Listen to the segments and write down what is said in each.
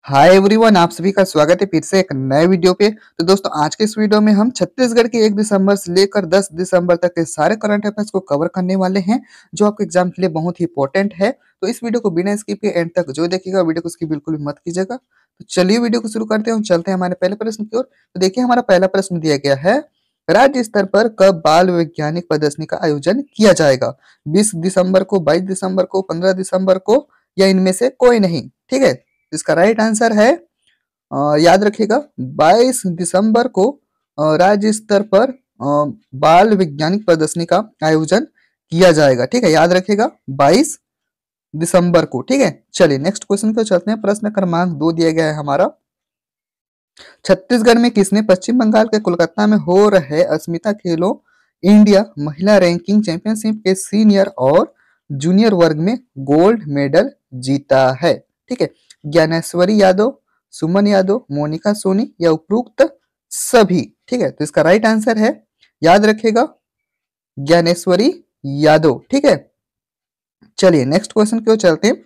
Hi everyone, आप सभी का स्वागत है फिर से एक नए वीडियो पे। तो दोस्तों, आज के इस वीडियो में हम छत्तीसगढ़ के 1 दिसंबर से लेकर 10 दिसंबर तक के सारे करंट अफेयर्स को कवर करने वाले हैं, जो आपके एग्जाम के लिए बहुत ही इंपॉर्टेंट है। तो इस वीडियो को बिना स्किप के एंड तक जो देखेगा, वीडियो को स्किप बिल्कुल भी मत कीजिएगा। तो चलिए वीडियो को शुरू करते हैं और चलते हैं हमारे पहले प्रश्न की ओर। तो देखिए, हमारा पहला प्रश्न दिया गया है, राज्य स्तर पर कब बाल वैज्ञानिक प्रदर्शनी का आयोजन किया जाएगा? 20 दिसंबर को, 22 दिसंबर को, 15 दिसंबर को, या इनमें से कोई नहीं? ठीक है, इसका राइट आंसर है, याद रखिएगा, 22 दिसंबर को राज्य स्तर पर बाल वैज्ञानिक प्रदर्शनी का आयोजन किया जाएगा। ठीक है, याद रखिएगा 22 दिसंबर को। ठीक है, चलिए नेक्स्ट क्वेश्चन पे चलते हैं। प्रश्न क्रमांक 2 दिया गया है हमारा, छत्तीसगढ़ में किसने पश्चिम बंगाल के कोलकाता में हो रहे अस्मिता खेलो इंडिया महिला रैंकिंग चैंपियनशिप के सीनियर और जूनियर वर्ग में गोल्ड मेडल जीता है? ठीक है, ज्ञानेश्वरी यादव, सुमन यादव, मोनिका सोनी, या उपरोक्त सभी? ठीक है, तो इसका राइट आंसर है, याद रखेगा, ज्ञानेश्वरी यादव। ठीक है, चलिए नेक्स्ट क्वेश्चन की ओर चलते हैं।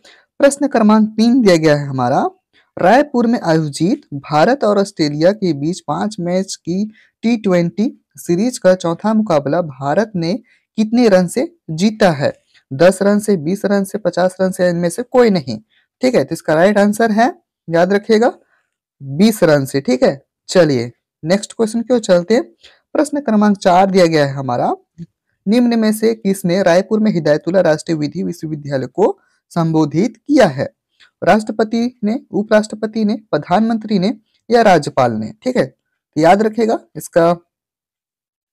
प्रश्न क्रमांक 3 दिया गया है हमारा, रायपुर में आयोजित भारत और ऑस्ट्रेलिया के बीच 5 मैच की T20 सीरीज का चौथा मुकाबला भारत ने कितने रन से जीता है? 10 रन से, 20 रन से, 50 रन से, इनमें से कोई नहीं? ठीक है, तो इसका राइट आंसर है, याद रखिएगा, 20 रन से। ठीक है, चलिए नेक्स्ट क्वेश्चन की ओर चलते हैं। प्रश्न क्रमांक 4 दिया गया है हमारा, निम्न में से किसने रायपुर में हिदायतुल्ला राष्ट्रीय विधि विश्वविद्यालय को संबोधित किया है? राष्ट्रपति ने, उपराष्ट्रपति ने, प्रधानमंत्री ने, या राज्यपाल ने? ठीक है, तो याद रखेगा, इसका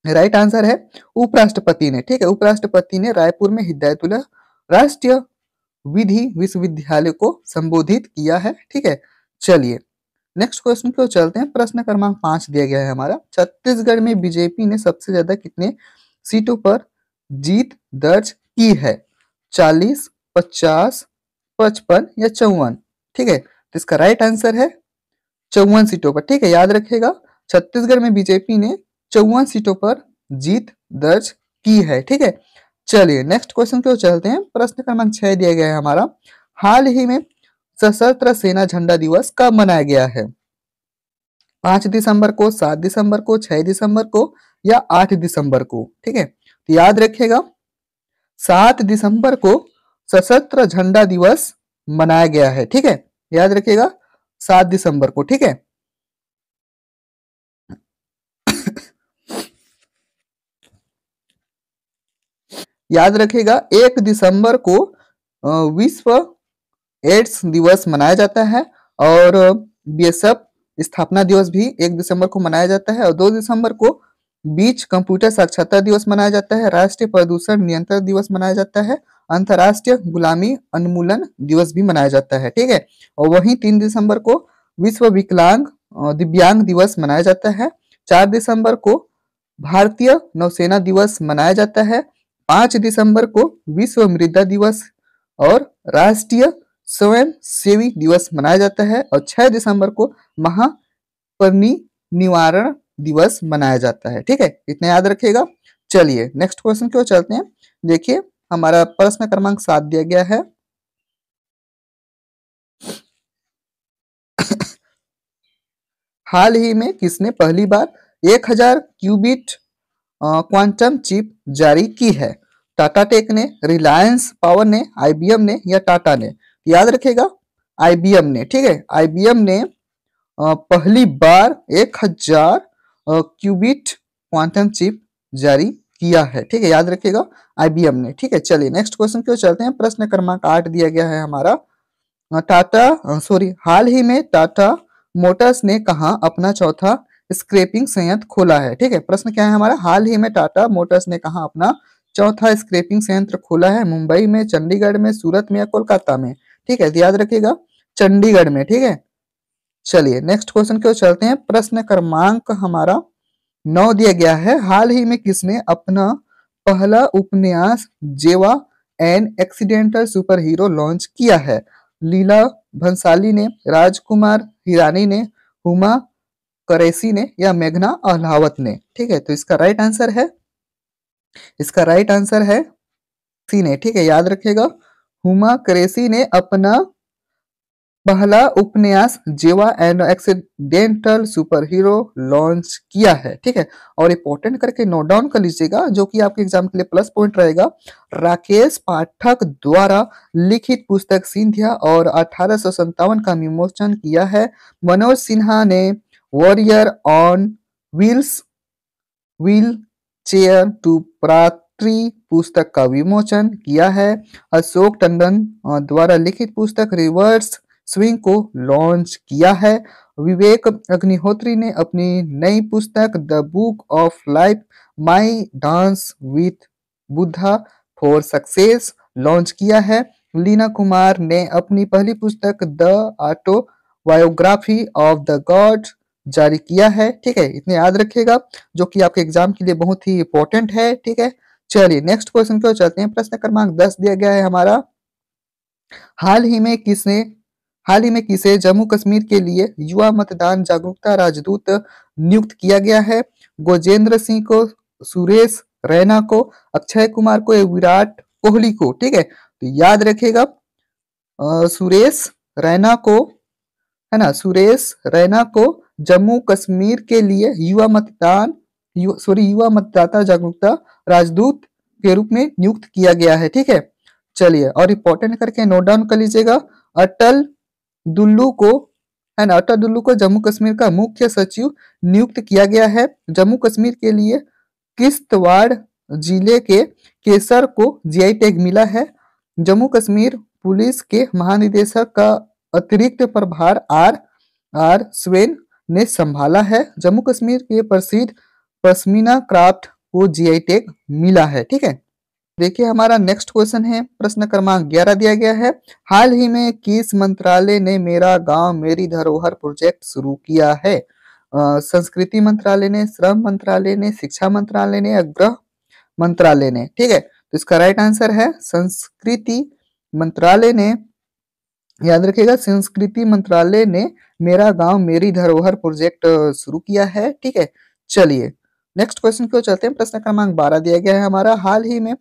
राइट आंसर है उपराष्ट्रपति ने। ठीक है, उपराष्ट्रपति ने रायपुर में हिदायतुल्ला राष्ट्रीय विधि विश्वविद्यालय को संबोधित किया है। ठीक है, चलिए नेक्स्ट क्वेश्चन की ओर चलते हैं। प्रश्न क्रमांक 5 दिया गया है हमारा, छत्तीसगढ़ में बीजेपी ने सबसे ज्यादा कितने सीटों पर जीत दर्ज की है? 40, 50, 55, या 54? ठीक है, तो इसका राइट आंसर है 54 सीटों पर। ठीक है, याद रखिएगा, छत्तीसगढ़ में बीजेपी ने 54 सीटों पर जीत दर्ज की है। ठीक है, चलिए नेक्स्ट क्वेश्चन की ओर चलते हैं। प्रश्न क्रमांक 6 दिया गया है हमारा, हाल ही में सशस्त्र सेना झंडा दिवस कब मनाया गया है? 5 दिसंबर को, 7 दिसंबर को, 6 दिसंबर को, या 8 दिसंबर को? ठीक है, तो याद रखिएगा, 7 दिसंबर को सशस्त्र झंडा दिवस मनाया गया है। ठीक है, याद रखिएगा, 7 दिसंबर को। ठीक है, याद रखिएगा, 1 दिसंबर को विश्व एड्स दिवस मनाया जाता है, और बीएसएफ स्थापना दिवस भी 1 दिसंबर को मनाया जाता है, और 2 दिसंबर को बीच कंप्यूटर साक्षरता दिवस मनाया जाता है, राष्ट्रीय प्रदूषण नियंत्रण दिवस मनाया जाता है, अंतर्राष्ट्रीय गुलामी उन्मूलन दिवस भी मनाया जाता है। ठीक है, और वहीं 3 दिसंबर को विश्व विकलांग दिव्यांग दिवस मनाया जाता है, 4 दिसंबर को भारतीय नौसेना दिवस मनाया जाता है, 5 दिसंबर को विश्व मृदा दिवस और राष्ट्रीय स्वयं सेवी दिवस मनाया जाता है, और 6 दिसंबर को महापरिनिर्वाण दिवस मनाया जाता है। ठीक है, इतना याद रखिएगा। चलिए नेक्स्ट क्वेश्चन की ओर चलते हैं। देखिए, हमारा प्रश्न क्रमांक 7 दिया गया है, हाल ही में किसने पहली बार 1000 क्यूबिट क्वांटम चिप जारी की है? टाटा टेक ने, रिलायंस पावर ने, आईबीएम ने, या टाटा ने? याद रखेगा, आईबीएम ने। ठीक है, आईबीएम ने पहली बार 1000 क्यूबिट क्वांटम चिप जारी किया है। ठीक है, याद रखिएगा, आईबीएम ने। ठीक है, चलिए नेक्स्ट क्वेश्चन की ओर चलते हैं। प्रश्न क्रमांक 8 दिया गया है हमारा, हाल ही में टाटा मोटर्स ने कहा अपना चौथा स्क्रैपिंग संयंत्र खोला है? ठीक है, प्रश्न क्या है हमारा, हाल ही में टाटा मोटर्स ने कहा अपना चौथा स्क्रैपिंग संयंत्र खोला है? मुंबई में, चंडीगढ़ में, सूरत में, या कोलकाता में? ठीक है, तो याद रखिएगा, चंडीगढ़ में। ठीक है, चलिए नेक्स्ट क्वेश्चन की ओर चलते हैं। प्रश्न क्रमांक हमारा 9 दिया गया है, हाल ही में किसने अपना पहला उपन्यास जेवा an accidental super hero launch किया है? लीला भंसाली ने, राजकुमार हिरानी ने, हुमा करेसी ने, या मेघना अहलावत ने? ठीक है, तो इसका राइट आंसर है, सी ने। ठीक है, याद रखिएगा, हुमा करेसी ने अपना पहला उपन्यास जेवा and accidental super hero launch किया है। ठीक है, और इंपॉर्टेंट करके नोट डाउन कर लीजिएगा, जो कि आपके एग्जाम के लिए प्लस पॉइंट रहेगा। राकेश पाठक द्वारा लिखित पुस्तक सिंधिया और 1857 का विमोचन किया है। मनोज सिन्हा ने warrior on wheels wheelchair to प्रात्री पुस्तक का विमोचन किया है। अशोक टंडन द्वारा लिखित पुस्तक रिवर्स स्विंग को लॉन्च किया है। विवेक अग्निहोत्री ने अपनी नई पुस्तक the book of life my dance with Buddha for success launch किया है। लीना कुमार ने अपनी पहली पुस्तक the autobiography of the God जारी किया है। ठीक है, इतने याद रखिएगा, जो कि आपके एग्जाम के लिए बहुत ही इंपॉर्टेंट है। ठीक है, चलिए नेक्स्ट क्वेश्चन को चलते हैं। प्रश्न क्रमांक 10 दिया गया है हमारा, हाल ही में किसे जम्मू कश्मीर के लिए युवा मतदान जागरूकता राजदूत नियुक्त किया गया है? गोजेंद्र सिंह को, सुरेश रैना को, अक्षय कुमार को या विराट कोहली को? ठीक है, तो याद रखिएगा सुरेश रैना को, है ना, सुरेश रैना को जम्मू कश्मीर के लिए युवा मतदाता जागरूकता राजदूत के रूप में नियुक्त किया गया है। ठीक है, चलिए और इंपॉर्टेंट करके नोट डाउन कर लीजिएगा। अटल दुल्लू को, है ना, अटल दुल्लू को जम्मू कश्मीर का मुख्य सचिव नियुक्त किया गया है। जम्मू कश्मीर के लिए किश्तवाड़ जिले के केसर को जीआई टैग मिला है। जम्मू कश्मीर पुलिस के महानिदेशक का अतिरिक्त प्रभार आर स्वेन ने संभाला है। जम्मू कश्मीर के प्रसिद्ध पश्मीना क्राफ्ट को जीआई टैग मिला है। ठीक है, देखिए हमारा नेक्स्ट क्वेश्चन है, प्रश्न क्रमांक 11 दिया गया है, हाल ही में किस मंत्रालय ने मेरा गांव मेरी धरोहर प्रोजेक्ट शुरू किया है? संस्कृति मंत्रालय ने, श्रम मंत्रालय ने, शिक्षा मंत्रालय ने या गृह मंत्रालय ने? ठीक है, तो इसका राइट आंसर है संस्कृति मंत्रालय ने। याद रखिएगा, संस्कृति मंत्रालय ने मेरा गांव मेरी धरोहर प्रोजेक्ट शुरू किया है। ठीक है, चलिए नेक्स्ट क्वेश्चन को चलते हैं। प्रश्न क्रमांक 12 दिया गया है हमारा, हाल ही में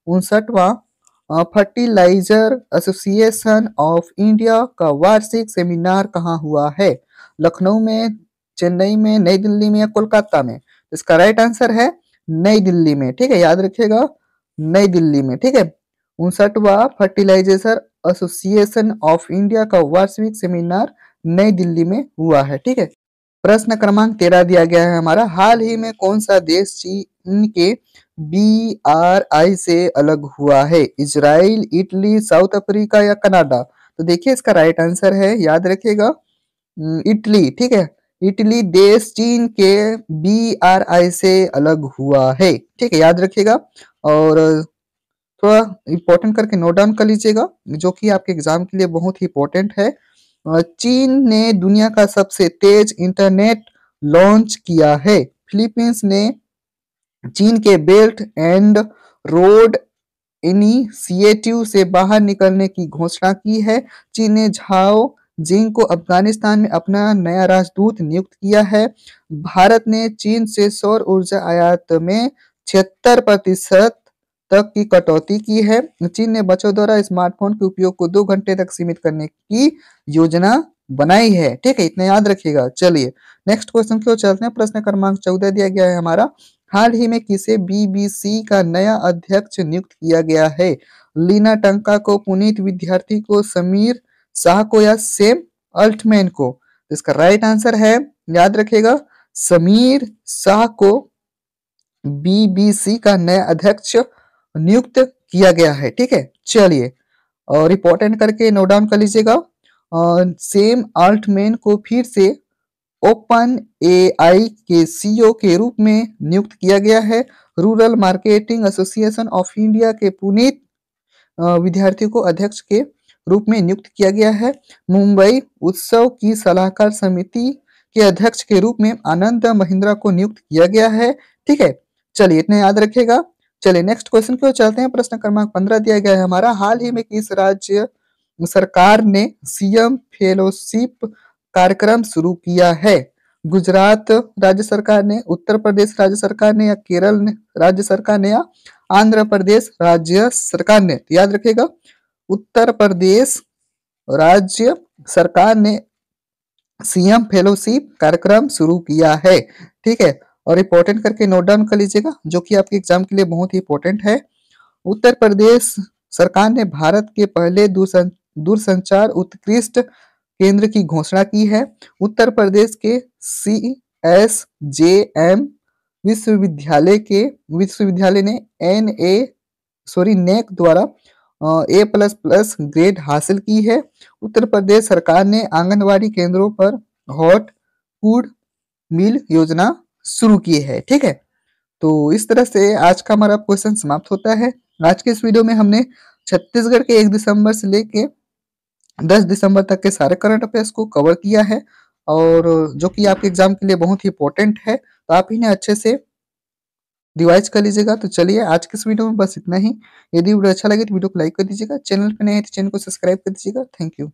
59वां फर्टिलाइजर एसोसिएशन ऑफ इंडिया का वार्षिक सेमिनार कहाँ हुआ है? लखनऊ में, चेन्नई में, नई दिल्ली में या कोलकाता में? इसका राइट आंसर है नई दिल्ली में। ठीक है, याद रखिएगा नई दिल्ली में। ठीक है, 59वां फर्टिलाइजेशन एसोसिएशन ऑफ इंडिया का वार्षिक सेमिनार नई दिल्ली में हुआ है। ठीक है, प्रश्न क्रमांक 13 दिया गया है हमारा, हाल ही में कौन सा देश चीन के BRI से अलग हुआ है? इजराइल, इटली, साउथ अफ्रीका या कनाडा? तो देखिए इसका राइट आंसर है, याद रखिएगा, इटली। ठीक है, इटली देश चीन के BRI से अलग हुआ है। ठीक है, याद रखिएगा और थोड़ा इंपॉर्टेंट करके नोट डाउन कर लीजिएगा, जो कि आपके एग्जाम के लिए बहुत ही इंपॉर्टेंट है। चीन ने दुनिया का सबसे तेज इंटरनेट लॉन्च किया है। फिलीपींस ने चीन के बेल्ट एंड रोड इनिशिएटिव से बाहर निकलने की घोषणा की है। चीन ने झाओ जिंग को अफगानिस्तान में अपना नया राजदूत नियुक्त किया है। भारत ने चीन से सौर ऊर्जा आयात में 76% तक की कटौती की है। चीन ने बच्चों द्वारा स्मार्टफोन के उपयोग को 2 घंटे तक सीमित करने की योजना बनाई है। ठीक है, इतना याद रखिएगा। चलिए नेक्स्ट क्वेश्चन की ओर चलते हैं। प्रश्न क्रमांक 14 दिया गया है हमारा, हाल ही में किसे BBC का नया अध्यक्ष नियुक्त किया गया है? लीना टंका को, पुनीत विद्यार्थी को, समीर शाह को या सैम अल्टमैन को? इसका राइट आंसर है, याद रखिएगा, समीर शाह को BBC का नया अध्यक्ष नियुक्त किया गया है। ठीक है, चलिए और इंपॉर्टेंट करके नोट डाउन कर लीजिएगा, सैम अल्टमैन को फिर से ओपन AI के CEO के रूप में नियुक्त किया गया है। Rural marketing association of India के पुनीत विद्यार्थी को अध्यक्ष के रूप में नियुक्त किया गया है। मुंबई उत्सव की सलाहकार समिति के अध्यक्ष के रूप में आनंद महिंद्रा को नियुक्त किया गया है। ठीक है, चलिए इतने याद रखिएगा। चलिए नेक्स्ट क्वेश्चन की ओर चलते हैं। प्रश्न क्रमांक 15 दिया गया है हमारा, हाल ही में किस राज्य सरकार ने CM फेलोशिप कार्यक्रम शुरू किया है? गुजरात राज्य सरकार ने, उत्तर प्रदेश राज्य सरकार ने या केरल राज्य सरकार ने या आंध्र प्रदेश राज्य सरकार ने? तो याद रखिएगा उत्तर प्रदेश राज्य सरकार ने सीएम फेलोशिप कार्यक्रम शुरू किया है। ठीक है, और इंपॉर्टेंट करके नोट डाउन कर लीजिएगा, जो कि आपके एग्जाम के लिए बहुत ही इंपॉर्टेंट है। उत्तर प्रदेश सरकार ने भारत के पहले दूरसंचार उत्कृष्ट केंद्र की घोषणा की है। उत्तर प्रदेश के CSJM विश्वविद्यालय ने नेक द्वारा A++ ग्रेड हासिल की है। उत्तर प्रदेश सरकार ने आंगनवाड़ी केंद्रों पर हॉट फूड मील योजना शुरू की है। ठीक है, तो इस तरह से आज का हमारा क्वेश्चन समाप्त होता है। आज के इस वीडियो में हमने छत्तीसगढ़ के 1 दिसंबर से लेके 10 दिसंबर तक के सारे करंट अफेयर्स को कवर किया है, और जो कि आपके एग्जाम के लिए बहुत ही इंपॉर्टेंट है, तो आप इन्हें अच्छे से रिवाइज कर लीजिएगा। तो चलिए आज के इस वीडियो में बस इतना ही। यदि वीडियो अच्छा लगे तो वीडियो को लाइक कर दीजिएगा, चैनल पर नए हैं तो चैनल को सब्सक्राइब कर दीजिएगा। Thank you.